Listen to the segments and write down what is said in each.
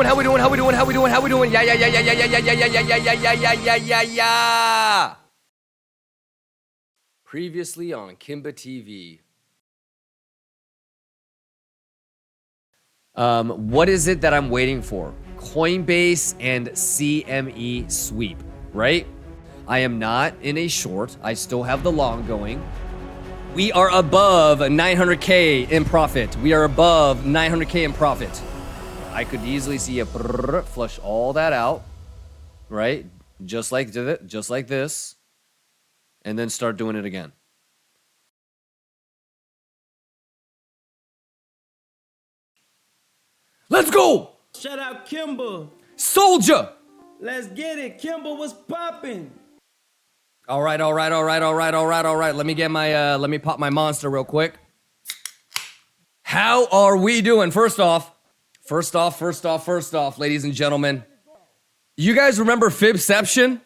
doing? How we doing? How we doing? How we doing? How we doing? Yeah. Previously on Kimba TV. What is it that I'm waiting for? Coinbase and CME sweep, right? I am not in a short. I still have the long going. We are above 900K in profit. We are above 900K in profit. I could easily see a flush all that out, right? Just like this, and then start doing it again. Let's go! Shout out Kimba. Soldier! Let's get it. Kimba was popping. All right. Let me get my, let me pop my monster real quick. How are we doing? First off, ladies and gentlemen. You guys remember Fibception?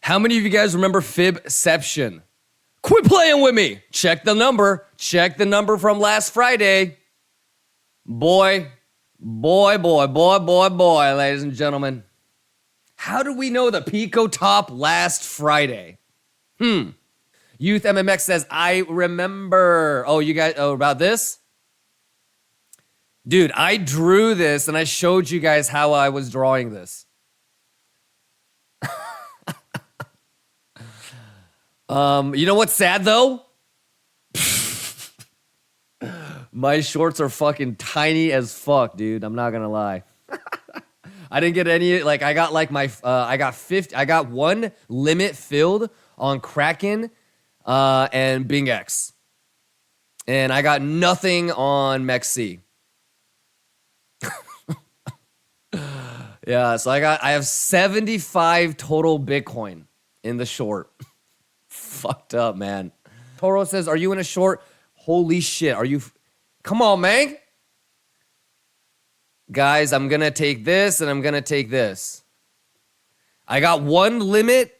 How many of you guys remember Fibception? Quit playing with me. Check the number. Check the number from last Friday. Boy, ladies and gentlemen. How did we know the Pico top last Friday? Youth MMX says, I remember. Oh, you guys, about this? Dude, I drew this and I showed you guys how I was drawing this. You know what's sad though? My shorts are fucking tiny as fuck, dude. I'm not gonna lie. I didn't get any, like, I got like my, I got one limit filled on Kraken and BingX. And I got nothing on MEXC. Yeah, so I have 75 total Bitcoin in the short. Fucked up, man. Toro says, are you in a short? Holy shit, are you? Come on, man. Guys, I'm going to take this and I'm going to take this. I got one limit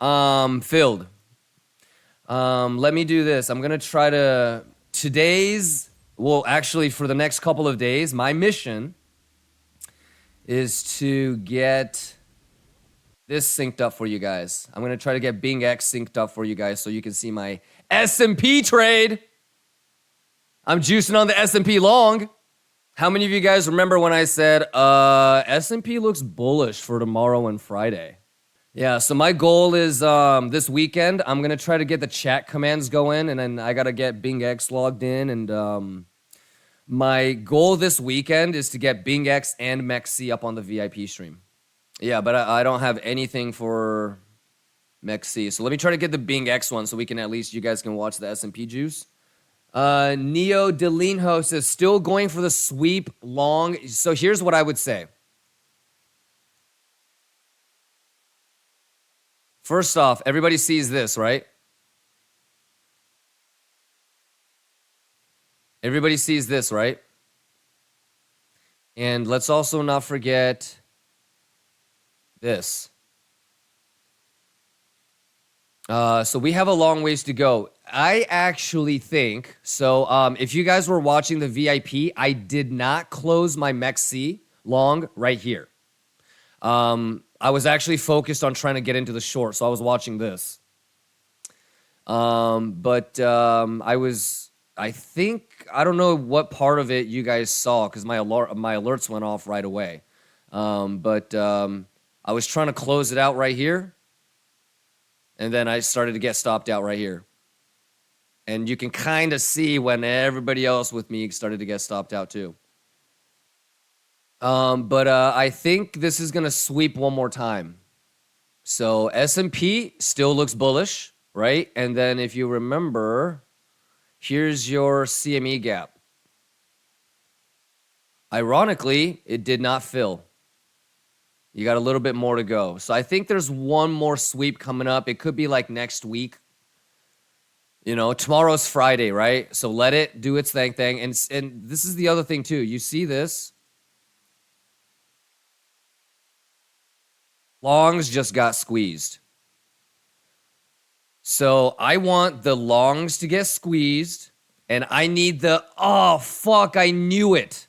filled. Let me do this. I'm going to try to, actually for the next couple of days, my mission is to get this synced up for you guys. I'm going to try to get BingX synced up for you guys so you can see my S&P trade. I'm juicing on the S&P long. How many of you guys remember when I said S&P looks bullish for tomorrow and Friday? Yeah, so my goal is this weekend, I'm going to try to get the chat commands going, and then I got to get BingX logged in. And my goal this weekend is to get BingX and MEXC up on the VIP stream. Yeah, but I don't have anything for MEXC. So let me try to get the BingX one so we can at least, you guys can watch the S&P juice. Neo Delinho says, still going for the sweep long. So here's what I would say. First off, everybody sees this, right? Everybody sees this, right? And let's also not forget this. So we have a long ways to go. I actually think, so if you guys were watching the VIP, I did not close my MEXC long right here. I was actually focused on trying to get into the short, so I was watching this. I don't know what part of it you guys saw because my alerts went off right away. I was trying to close it out right here. And then I started to get stopped out right here. And you can kind of see when everybody else with me started to get stopped out too. I think this is going to sweep one more time. So S&P still looks bullish, right? And then if you remember, here's your CME gap. Ironically, it did not fill. You got a little bit more to go. So I think there's one more sweep coming up. It could be like next week. You know, tomorrow's Friday, right? So let it do its thing. And this is the other thing too. You see this? Longs just got squeezed. So I want the longs to get squeezed. And I need the, oh, fuck, I knew it.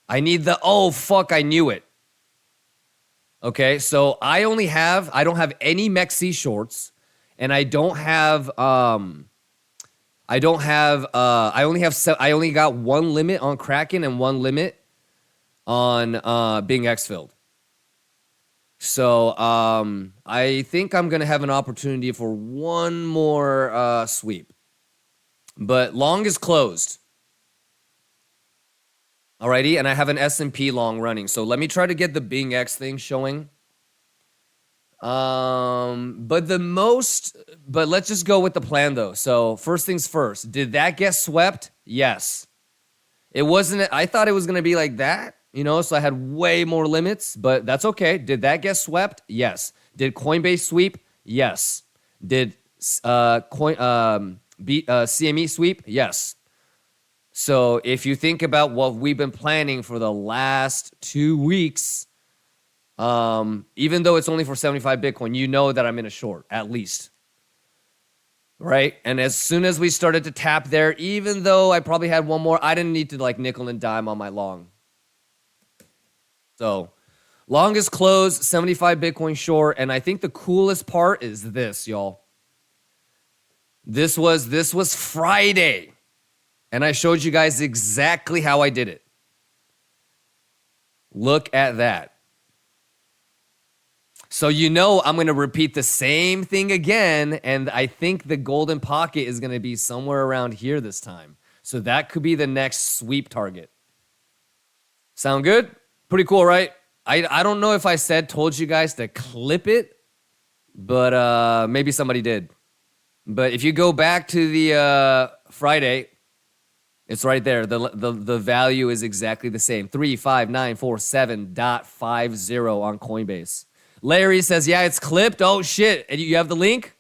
I need the, oh, fuck, I knew it. Okay, so I don't have any MEXC shorts, and I only got one limit on Kraken and one limit on Bing X filled. So I think I'm gonna have an opportunity for one more sweep, but long is closed. Alrighty, and I have an S&P long running. So let me try to get the Bing X thing showing. But let's just go with the plan though. So first things first, did that get swept? Yes. It wasn't, I thought it was gonna be like that, so I had way more limits, but that's okay. Did that get swept? Yes. Did Coinbase sweep? Yes. Did CME sweep? Yes. So if you think about what we've been planning for the last 2 weeks, even though it's only for 75 Bitcoin, you know that I'm in a short, at least. Right? And as soon as we started to tap there, even though I probably had one more, I didn't need to like nickel and dime on my long. So long is closed, 75 Bitcoin short. And I think the coolest part is this, y'all. This was Friday. And I showed you guys exactly how I did it. Look at that. So I'm going to repeat the same thing again, and I think the golden pocket is going to be somewhere around here this time. So that could be the next sweep target. Sound good? Pretty cool, right? I don't know if I told you guys to clip it, but maybe somebody did. But if you go back to the Friday, it's right there. The value is exactly the same. 35947.50 on Coinbase. Larry says, yeah, it's clipped. Oh, shit. And you have the link?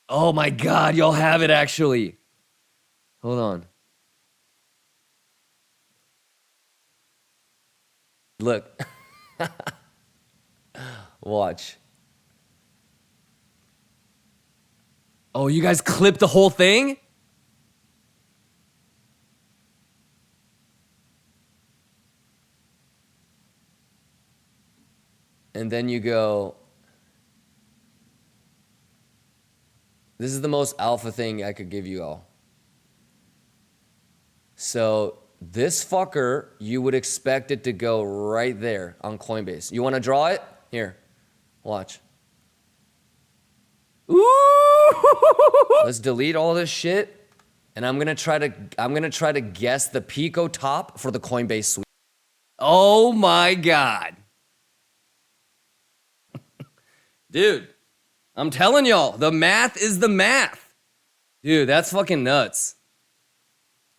Oh, my God. Y'all have it, actually. Hold on. Look. Watch. Oh, you guys clipped the whole thing? And then you go, this is the most alpha thing I could give you all. So this fucker, you would expect it to go right there on Coinbase. You want to draw it? Here, watch. Ooh! Let's delete all this shit. And I'm gonna try to guess the Pico top for the Coinbase sweep. Oh my God. Dude, I'm telling y'all, the math is the math. Dude, that's fucking nuts.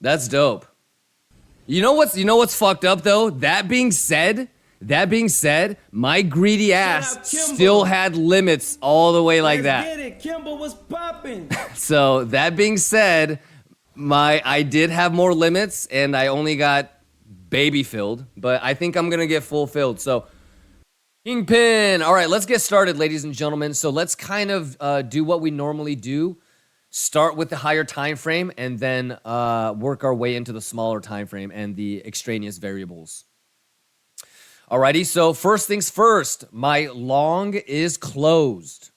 That's dope. You know what's fucked up though? That being said, my greedy ass still had limits all the way like that. Get it. Kimber was popping. So that being said, I did have more limits and I only got baby filled, but I think I'm gonna get full filled. So Kingpin. All right, let's get started, ladies and gentlemen. So let's kind of do what we normally do. Start with the higher time frame and then work our way into the smaller time frame and the extraneous variables. Alrighty, so first things first, my long is closed.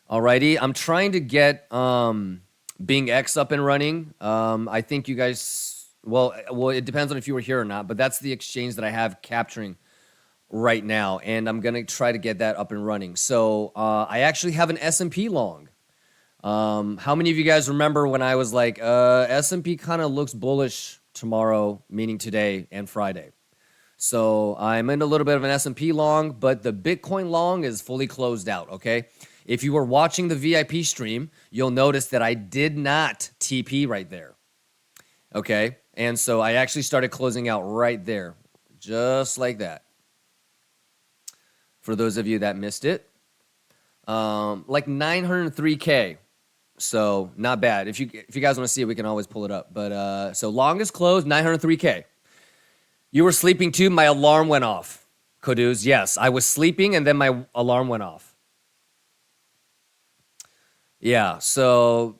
Alrighty, I'm trying to get Bing X up and running. I think you guys, well, it depends on if you were here or not, but that's the exchange that I have capturing right now, and I'm gonna try to get that up and running. So I actually have an S&P long. How many of you guys remember when I was like, S&P kind of looks bullish tomorrow, meaning today and Friday? So I'm in a little bit of an S&P long, but the Bitcoin long is fully closed out, okay? If you were watching the VIP stream, you'll notice that I did not TP right there, okay? And so I actually started closing out right there, just like that. For those of you that missed it, like 903K. So not bad. If you guys want to see it, we can always pull it up. But so long is closed, 903K. You were sleeping too. My alarm went off. Kuduz, yes, I was sleeping and then my alarm went off. Yeah. So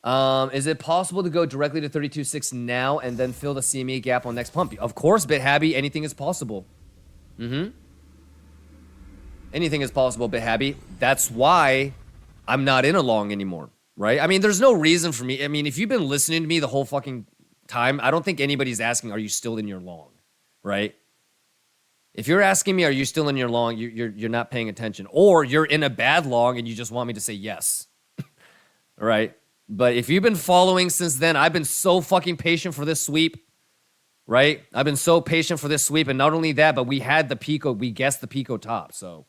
Is it possible to go directly to 32.6 now and then fill the CME gap on next pump? Of course, BitHappy, anything is possible. Anything is possible, BitHappy. That's why I'm not in a long anymore, right? I mean, there's no reason for me. I mean, if you've been listening to me the whole fucking time, I don't think anybody's asking, are you still in your long, right? If you're asking me, are you still in your long, you're not paying attention. Or you're in a bad long and you just want me to say yes, right? But if you've been following since then, I've been so fucking patient for this sweep, right? I've been so patient for this sweep. And not only that, but we had the Pico, we guessed the Pico top, so.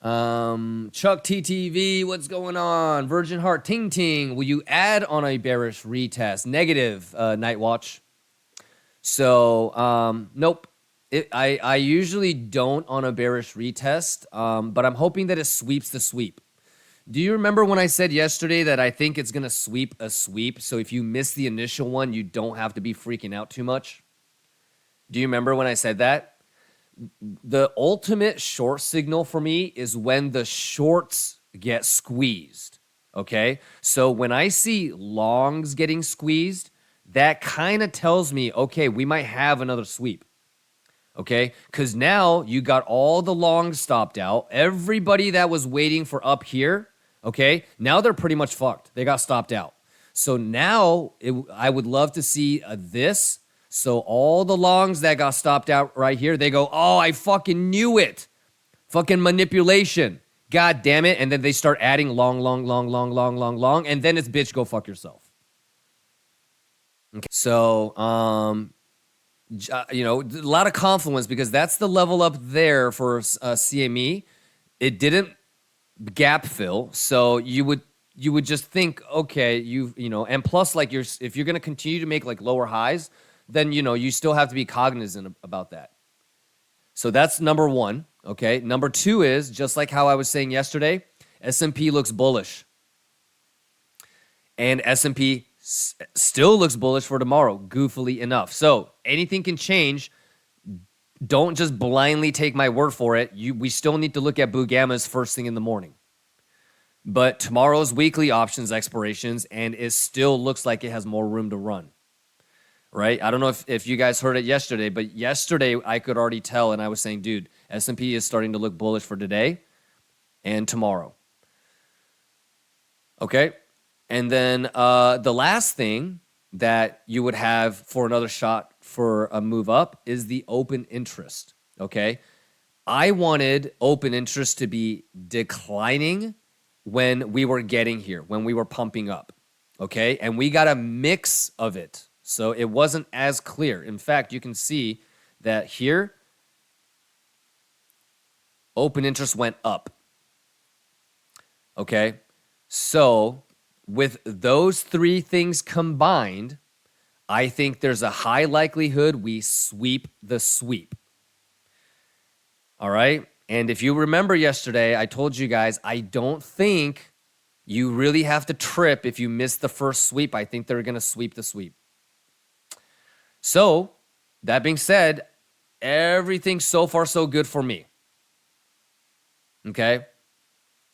Chuck TTV, what's going on? Virgin Heart Ting Ting, will you add on a bearish retest? Negative, Night Watch. So, nope. I usually don't on a bearish retest, but I'm hoping that it sweeps the sweep. Do you remember when I said yesterday that I think it's going to sweep a sweep? So if you miss the initial one, you don't have to be freaking out too much. Do you remember when I said that? The ultimate short signal for me is when the shorts get squeezed, okay? So when I see longs getting squeezed, that kind of tells me, okay, we might have another sweep, okay? Because now you got all the longs stopped out. Everybody that was waiting for up here, okay, now they're pretty much fucked. They got stopped out. So now I would love to see this. So all the longs that got stopped out right here, they go, oh, I fucking knew it. Fucking manipulation. God damn it. And then they start adding long. And then it's bitch, go fuck yourself. Okay. So, you know, a lot of confluence because that's the level up there for CME. It didn't gap fill. So you would just think, okay, you know, and plus like if you're going to continue to make like lower highs, then, you know, you still have to be cognizant about that. So that's number one, okay? Number two is, just like how I was saying yesterday, S&P looks bullish. And S&P still looks bullish for tomorrow, goofily enough. So anything can change. Don't just blindly take my word for it. We still need to look at Boogammas first thing in the morning. But tomorrow's weekly options expirations, and it still looks like it has more room to run. Right? I don't know if you guys heard it yesterday, but yesterday I could already tell, and I was saying, dude, S&P is starting to look bullish for today and tomorrow. Okay? And then the last thing that you would have for another shot for a move up is the open interest. Okay? I wanted open interest to be declining when we were getting here, when we were pumping up. Okay? And we got a mix of it. So it wasn't as clear. In fact, you can see that here, open interest went up. Okay? So with those three things combined, I think there's a high likelihood we sweep the sweep. All right? And if you remember yesterday, I told you guys, I don't think you really have to trip if you miss the first sweep. I think they're going to sweep the sweep. So, that being said, everything so far so good for me. Okay?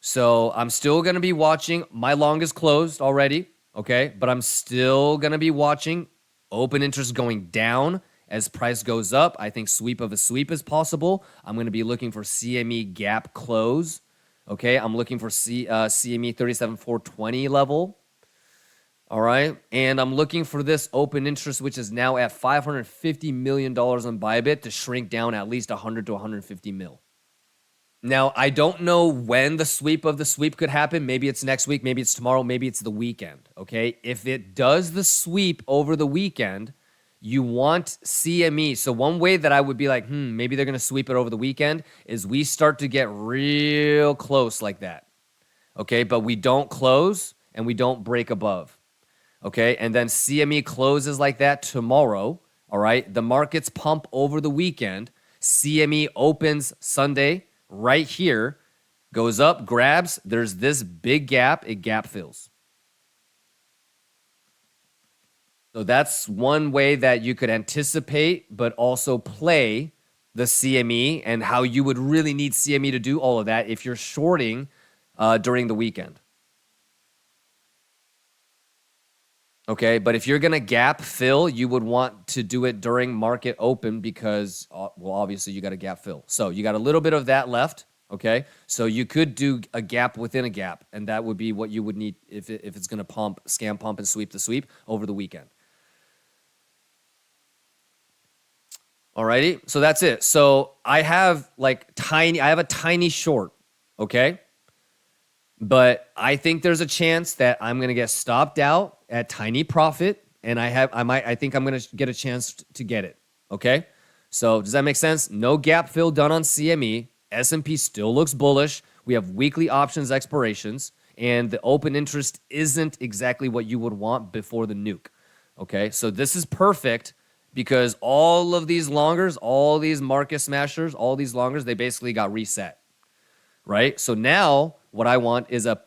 So, I'm still going to be watching. My long is closed already, okay? But I'm still going to be watching open interest going down as price goes up. I think sweep of a sweep is possible. I'm going to be looking for CME gap close, okay? I'm looking for CME 37,420 level. All right, and I'm looking for this open interest, which is now at $550 million on Bybit, to shrink down at least 100 to 150 mil. Now, I don't know when the sweep of the sweep could happen. Maybe it's next week, maybe it's tomorrow, maybe it's the weekend, okay? If it does the sweep over the weekend, you want CME. So one way that I would be like, maybe they're going to sweep it over the weekend is we start to get real close like that, okay? But we don't close and we don't break above. Okay, and then CME closes like that tomorrow, all right? The markets pump over the weekend. CME opens Sunday right here, goes up, grabs. There's this big gap. It gap fills. So that's one way that you could anticipate, but also play the CME and how you would really need CME to do all of that if you're shorting during the weekend. Okay, but if you're gonna gap fill, you would want to do it during market open because, well, obviously you got a gap fill. So you got a little bit of that left. Okay, so you could do a gap within a gap, and that would be what you would need if it's gonna pump, scam pump, and sweep the sweep over the weekend. Alrighty, so that's it. So I have I have a tiny short. Okay. But I think there's a chance that I'm going to get stopped out at tiny profit, and I think I'm going to get a chance to get it. Okay? So does that make sense? No gap fill done on CME. S&P still looks bullish. We have weekly options expirations, and the open interest isn't exactly what you would want before the nuke. Okay? So this is perfect because all of these longers, all these market smashers, all these longers, they basically got reset. Right? So now what I want is a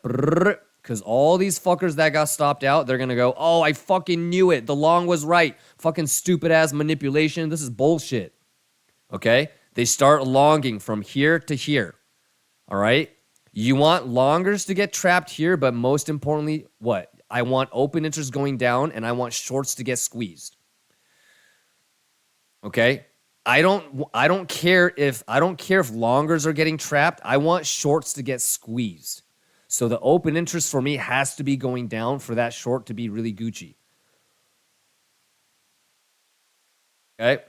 because all these fuckers that got stopped out, they're going to go, oh, I fucking knew it. The long was right. Fucking stupid ass manipulation. This is bullshit. Okay? They start longing from here to here. All right? You want longers to get trapped here, but most importantly, what? I want open interest going down and I want shorts to get squeezed. Okay? I don't care if longers are getting trapped. I want shorts to get squeezed. So the open interest for me has to be going down for that short to be really Gucci. Okay?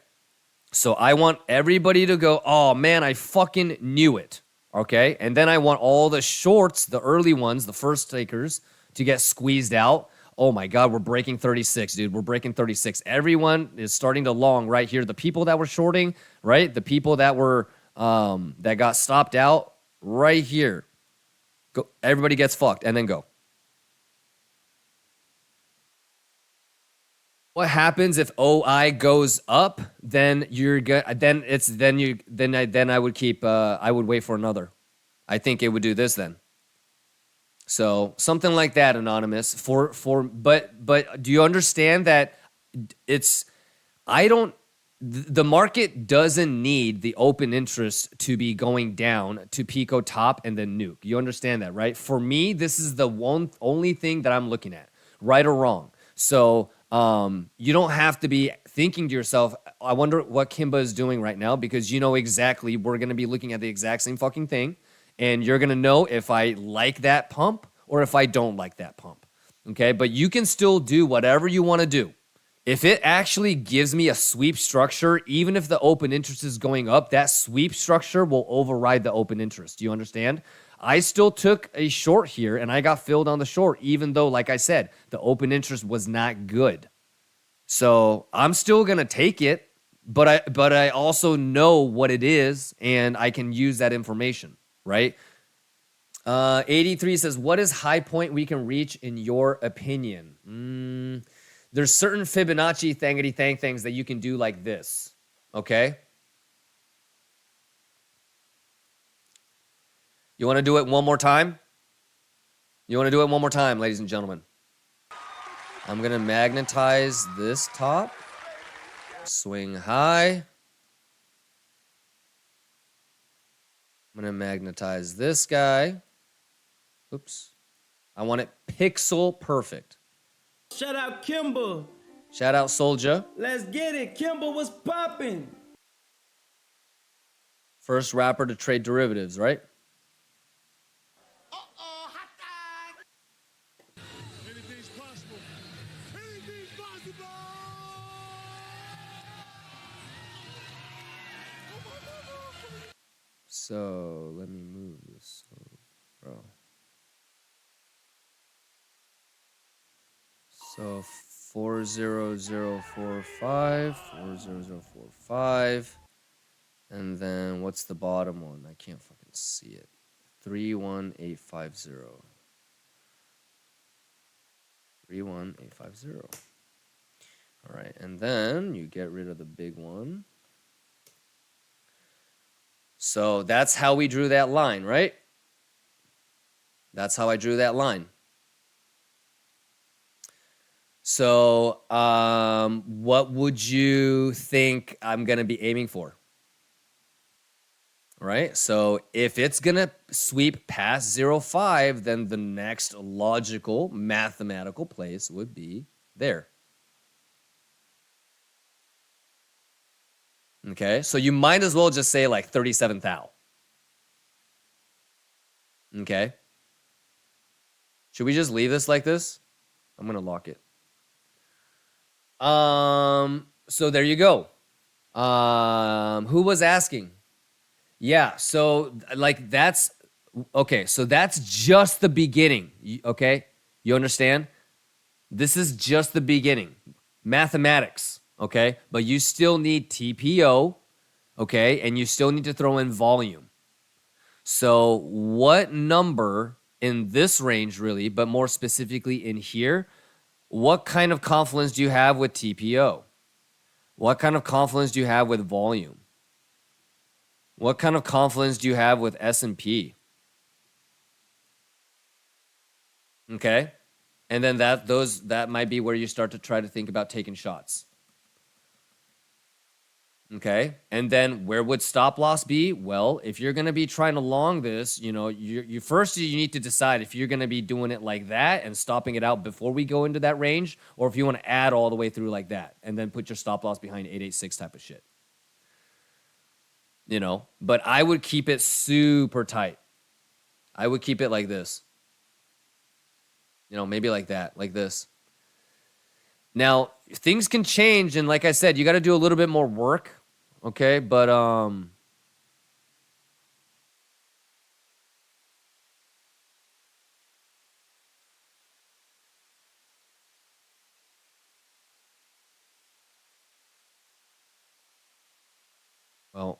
So I want everybody to go, "Oh man, I fucking knew it." Okay? And then I want all the shorts, the early ones, the first takers to get squeezed out. Oh my God, we're breaking 36, dude. We're breaking 36. Everyone is starting to long right here. The people that were shorting, right? The people that were that got stopped out right here. Go. Everybody gets fucked and then go. What happens if OI goes up? Then you're good. Then I would keep. I would wait for another. I think it would do this then. So something like that, Anonymous. But do you understand that the market doesn't need the open interest to be going down to Pico top and then nuke. You understand that, right? For me, this is the only thing that I'm looking at, right or wrong. So you don't have to be thinking to yourself, I wonder what Kimba is doing right now, because you know exactly we're going to be looking at the exact same fucking thing. And you're going to know if I like that pump or if I don't like that pump. Okay? But you can still do whatever you want to do. If it actually gives me a sweep structure, even if the open interest is going up, that sweep structure will override the open interest. Do you understand? I still took a short here and I got filled on the short, even though, like I said, the open interest was not good. So I'm still going to take it, but I also know what it is and I can use that information. Right? 83 says, what is high point we can reach in your opinion? There's certain Fibonacci thangity thang things that you can do like this. Okay? You want to do it one more time? You want to do it one more time, ladies and gentlemen? I'm going to magnetize this top. Swing high. I'm going to magnetize this guy. Oops. I want it pixel perfect. Shout out Kimba. Shout out Soldier. Let's get it. Kimba was popping. First rapper to trade derivatives, right? Hot dog. Anything's possible. Anything's possible. So let me move this, bro. So 40045, 40045, and then what's the bottom one? I can't fucking see it. 31850. 31850. All right, and then you get rid of the big one. So that's how we drew that line, right? That's how I drew that line. So what would you think I'm going to be aiming for? All right, so if it's going to sweep past 0.5, then the next logical mathematical place would be there. Okay, so you might as well just say like 37 thou. Okay. Should we just leave this like this? I'm gonna lock it. So there you go. Who was asking? Yeah, so like that's okay, so that's just the beginning. Okay? You understand? This is just the beginning. Mathematics, okay? But you still need TPO, okay? And you still need to throw in volume. So, what number in this range, really, but more specifically in here, what kind of confidence do you have with TPO? What kind of confidence do you have with volume? What kind of confidence do you have with S&P? Okay? And then that might be where you start to try to think about taking shots. Okay. And then where would stop loss be? Well, if you're going to be trying to long this, you know, you first you need to decide if you're going to be doing it like that and stopping it out before we go into that range, or if you want to add all the way through like that and then put your stop loss behind 886 type of shit. You know, but I would keep it super tight. I would keep it like this. You know, maybe like that, like this. Now, things can change, and like I said, you got to do a little bit more work, okay? But well,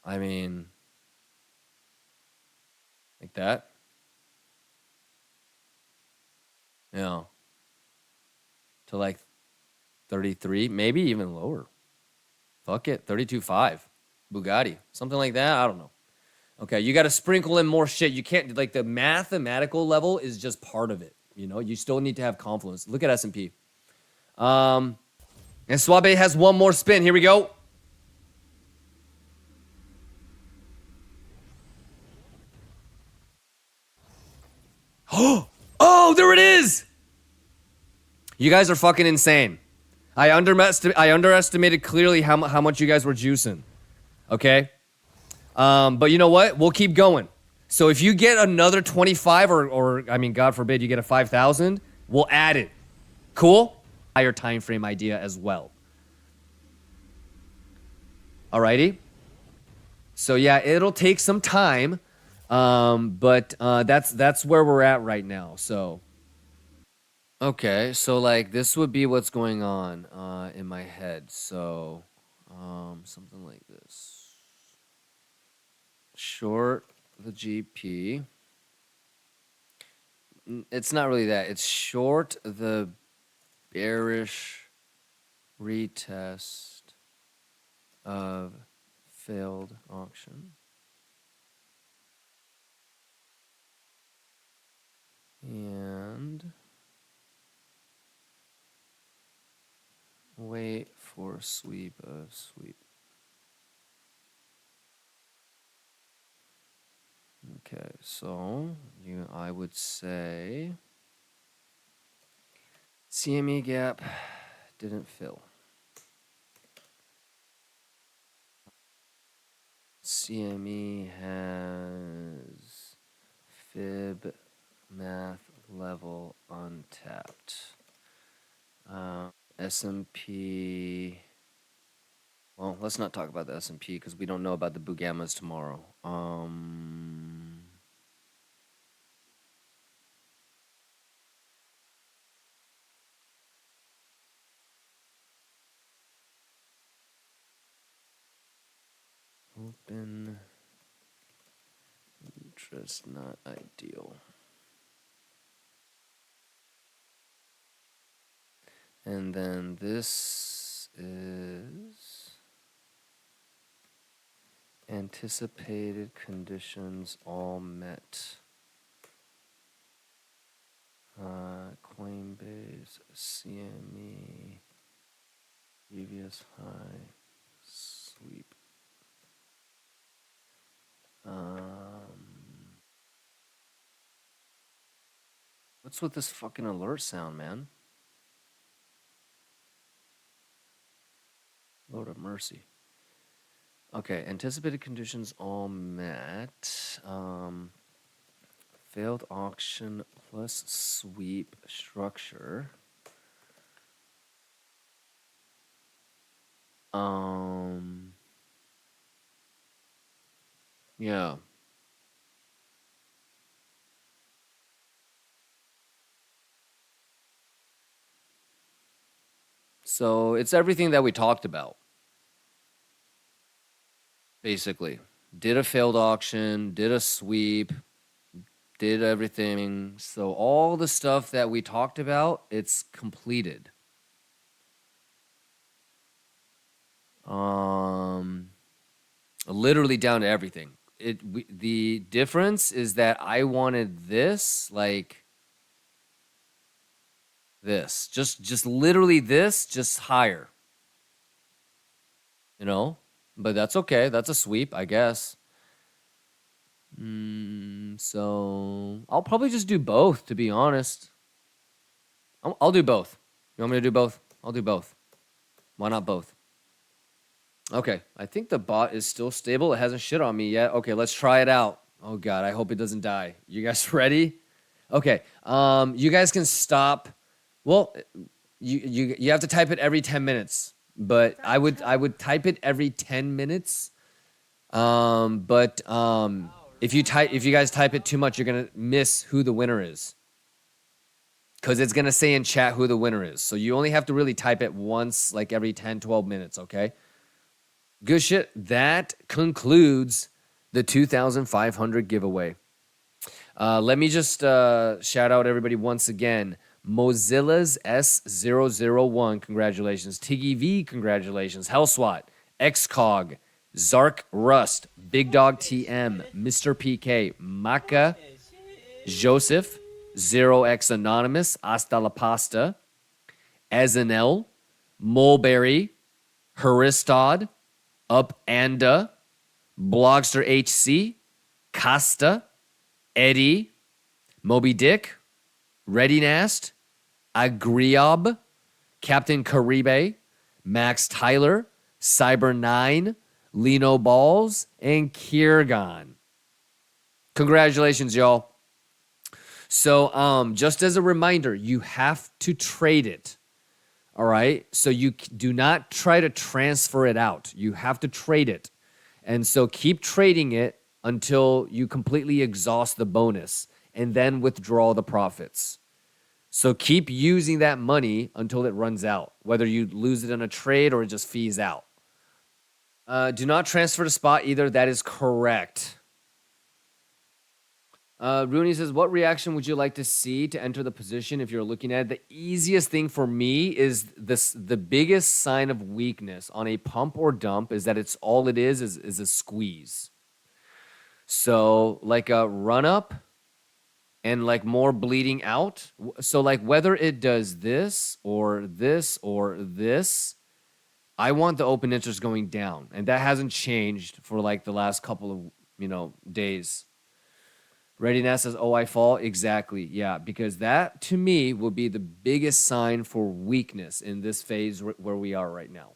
I mean, like that. You know, to like 33, maybe even lower. Fuck it, 32.5. Bugatti, something like that. I don't know. Okay, you got to sprinkle in more shit. You can't like the mathematical level is just part of it. You know, you still need to have confidence. Look at S&P. And Suave has one more spin. Here we go. Oh, there it is. You guys are fucking insane. I underestimated clearly how much you guys were juicing. Okay? But you know what? We'll keep going. So if you get another 25 or I mean, God forbid you get a 5,000, we'll add it. Cool? Higher time frame idea as well. Alrighty? So yeah, it'll take some time. But that's where we're at right now. So okay, so like this would be what's going on in my head. So something like this. Short the GP. It's not really that. It's short the bearish retest of failed auction. And wait for sweep of sweep. Okay, so I would say CME gap didn't fill. CME has fib math level untapped. S&P. Well, let's not talk about the S&P because we don't know about the Bugammas tomorrow. Open interest not ideal. And then this is anticipated conditions all met. Coinbase, CME, previous high, sweep. What's with this fucking alert sound, man? Lord of mercy. Okay, anticipated conditions all met. Failed auction plus sweep structure. Yeah. So it's everything that we talked about. Basically, did a failed auction, did a sweep, did everything. So all the stuff that we talked about, it's completed. Literally down to everything. The difference is that I wanted this like this, just literally this, just higher. You know, but that's okay. That's a sweep, I guess. So I'll probably just do both, to be honest. I'll do both. You want me to do both? I'll do both. Why not both? Okay, I think the bot is still stable. It hasn't shit on me yet. Okay, let's try it out. Oh God, I hope it doesn't die. You guys ready? Okay, you guys can stop. Well, you have to type it every 10 minutes, but I would type it every 10 minutes. If you guys type it too much, you're gonna miss who the winner is. Because it's gonna say in chat who the winner is. So you only have to really type it once, like every 10, 12 minutes, okay? Good shit. That concludes the 2,500 giveaway. Let me just shout out everybody once again. Mozilla's S001, congratulations. Tiggy V, congratulations. Hellswat, XCOG, Zark Rust, Big Dog TM, Mr. PK, Maka, Joseph, 0x Anonymous, Hasta la Pasta, Azanel, Mulberry, Haristod, Up Anda, Blogster HC, Costa, Eddie, Moby Dick, Ready Nast, Agriob, Captain Caribe, Max Tyler, Cyber9, Lino Balls, and Kiergon. Congratulations, y'all. So, just as a reminder, you have to trade it. All right? So you do not try to transfer it out. You have to trade it. And so keep trading it until you completely exhaust the bonus and then withdraw the profits. So keep using that money until it runs out, whether you lose it in a trade or it just fees out. Do not transfer to spot either. That is correct. Rooney says, what reaction would you like to see to enter the position if you're looking at it? The easiest thing for me is this. The biggest sign of weakness on a pump or dump is that it's all it is a squeeze. So like a run up and like more bleeding out. So like whether it does this or this or this, I want the open interest going down. And that hasn't changed for like the last couple of, days. Readiness says, oh, I fall. Exactly. Yeah, because that to me will be the biggest sign for weakness in this phase where we are right now.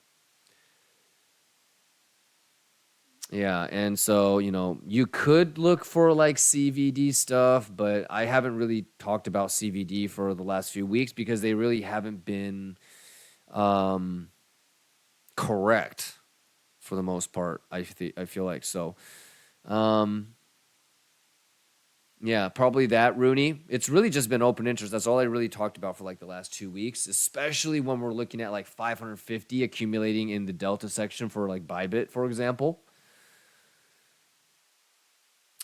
Yeah, and so, you could look for like CVD stuff, but I haven't really talked about CVD for the last few weeks because they really haven't been correct for the most part, I feel like. So, yeah, probably that, Rooney. It's really just been open interest. That's all I really talked about for like the last 2 weeks, especially when we're looking at like 550 accumulating in the Delta section for like Bybit, for example.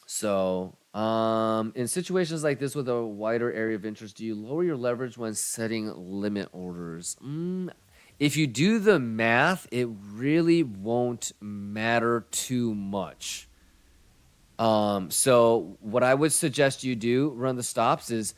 So, in situations like this with a wider area of interest, do you lower your leverage when setting limit orders? If you do the math, it really won't matter too much. So what I would suggest you do, run the stops, is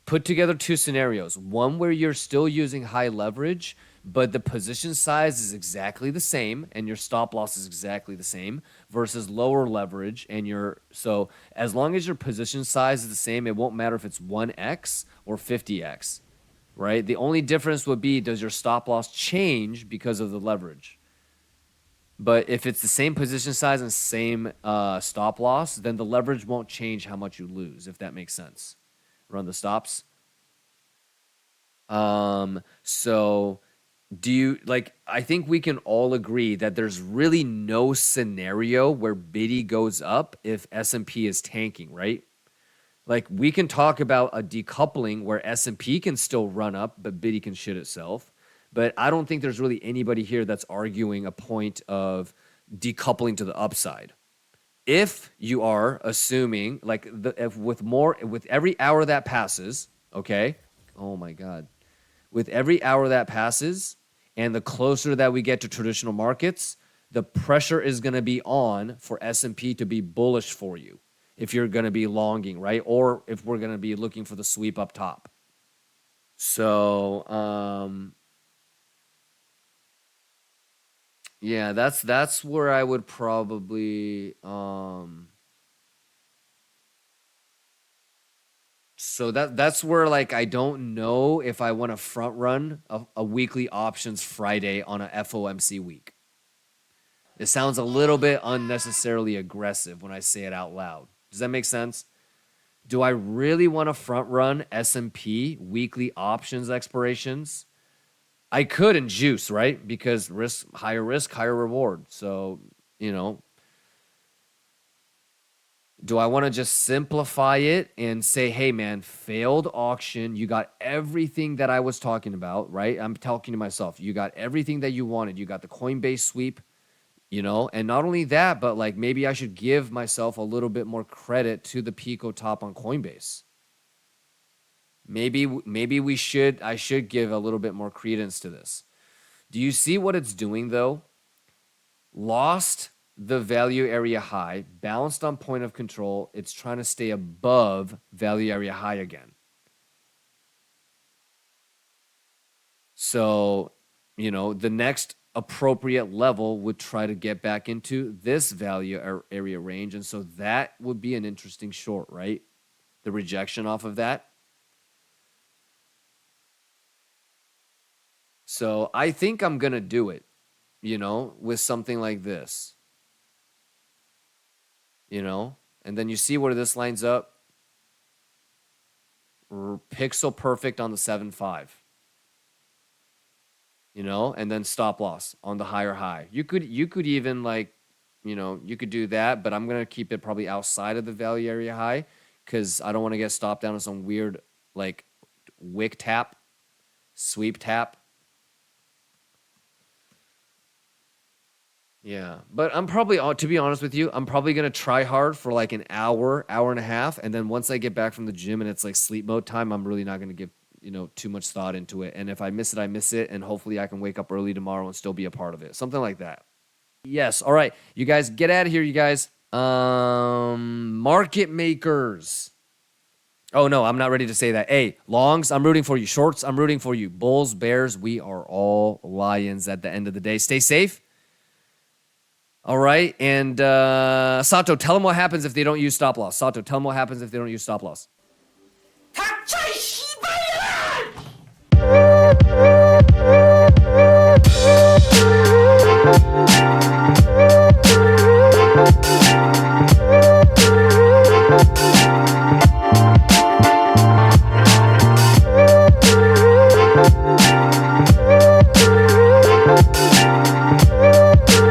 put together two scenarios. One where you're still using high leverage, but the position size is exactly the same and your stop loss is exactly the same versus lower leverage and so as long as your position size is the same, it won't matter if it's 1x or 50x, right? The only difference would be, does your stop loss change because of the leverage? But if it's the same position size and same stop loss, then the leverage won't change how much you lose, if that makes sense. Run the stops. So do you, I think we can all agree that there's really no scenario where BIDI goes up if S&P is tanking, right? Like, we can talk about a decoupling where S&P can still run up, but BIDI can shit itself. But I don't think there's really anybody here that's arguing a point of decoupling to the upside. If you are assuming, like, with every hour that passes, okay? Oh my God. With every hour that passes, and the closer that we get to traditional markets, the pressure is going to be on for S&P to be bullish for you if you're going to be longing, right? Or if we're going to be looking for the sweep up top. So, yeah, that's where I would probably so that's where, like, I don't know if I want to front run a weekly options Friday on a FOMC week. It sounds a little bit unnecessarily aggressive when I say it out loud. Does that make sense? Do I really want to front run S&P weekly options expirations? I could in juice, right? Because risk, higher reward. So, do I want to just simplify it and say, hey, man, failed auction. You got everything that I was talking about, right? I'm talking to myself. You got everything that you wanted. You got the Coinbase sweep, and not only that, but like maybe I should give myself a little bit more credit to the Pico top on Coinbase. Maybe I should give a little bit more credence to this. Do you see what it's doing though? Lost the value area high, bounced on point of control. It's trying to stay above value area high again. So, the next appropriate level would try to get back into this value area range. And so that would be an interesting short, right? The rejection off of that. So I think I'm going to do it, with something like this, and then you see where this lines up. Pixel perfect on the 7.5, and then stop loss on the higher high. You could even you could do that, but I'm going to keep it probably outside of the value area high because I don't want to get stopped down on some weird wick tap, sweep tap. Yeah, but I'm probably, to be honest with you, I'm probably going to try hard for like an hour and a half. And then once I get back from the gym and it's like sleep mode time, I'm really not going to give, too much thought into it. And if I miss it, I miss it. And hopefully I can wake up early tomorrow and still be a part of it. Something like that. Yes. All right. You guys get out of here, you guys. Market makers. Oh, no, I'm not ready to say that. Hey, longs, I'm rooting for you. Shorts, I'm rooting for you. Bulls, bears, we are all lions at the end of the day. Stay safe. All right, and Sato, tell them what happens if they don't use stop loss. Sato, tell them what happens if they don't use stop loss.